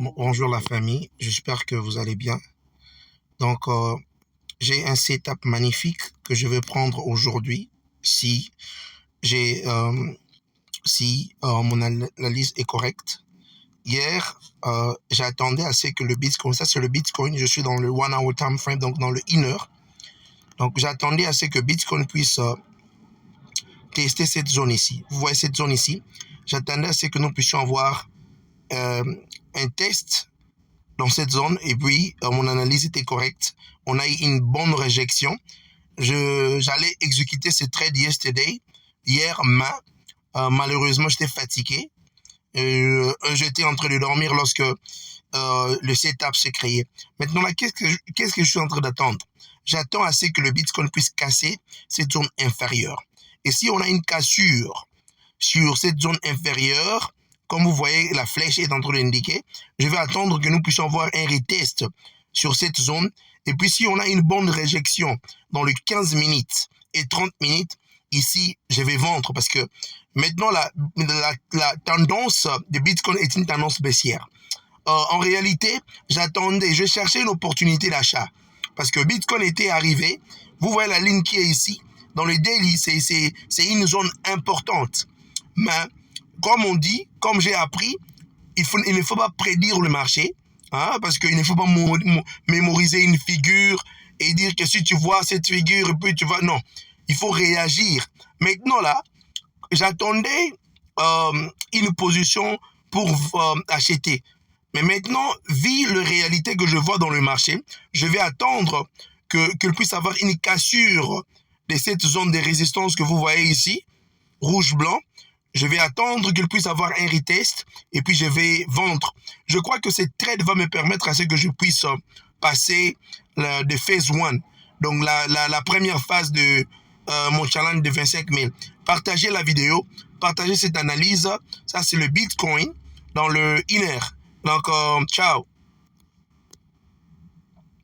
Bonjour la famille, j'espère que vous allez bien. Donc, j'ai un setup magnifique que je vais prendre aujourd'hui si j'ai mon analyse est correcte. Hier, j'attendais à ce que le Bitcoin, ça c'est le Bitcoin, je suis dans le 1 hour time frame, donc dans le 1 heure. Donc, j'attendais à ce que Bitcoin puisse tester cette zone ici. Vous voyez cette zone ici? J'attendais à ce que nous puissions avoir un test dans cette zone et puis mon analyse était correcte. On a eu une bonne réjection. J'allais exécuter ce trade hier, mais malheureusement j'étais fatigué. J'étais en train de dormir lorsque le setup s'est créé. Maintenant là, qu'est-ce que je suis en train d'attendre? J'attends à ce que le Bitcoin puisse casser cette zone inférieure. Et si on a une cassure sur cette zone inférieure, comme vous voyez, la flèche est en train d'indiquer, je vais attendre que nous puissions avoir un retest sur cette zone. Et puis, si on a une bonne réjection dans les 15 minutes et 30 minutes, ici, je vais vendre parce que maintenant, la tendance de Bitcoin est une tendance baissière. En réalité, je cherchais une opportunité d'achat parce que Bitcoin était arrivé. Vous voyez la ligne qui est ici. Dans le daily, c'est une zone importante. Mais comme on dit, comme j'ai appris, il ne faut pas prédire le marché, hein, parce qu'il ne faut pas mémoriser une figure et dire que si tu vois cette figure, et puis tu vas... Non, il faut réagir. Maintenant là, j'attendais une position pour acheter. Mais maintenant, vu la réalité que je vois dans le marché, je vais attendre qu'il puisse avoir une cassure de cette zone de résistance que vous voyez ici, rouge-blanc. Je vais attendre qu'il puisse avoir un retest et puis je vais vendre. Je crois que cette trade va me permettre à ce que je puisse passer de phase 1. Donc la première phase de mon challenge de 25 000. Partagez la vidéo, partagez cette analyse. Ça, c'est le Bitcoin dans le inner. Donc, ciao.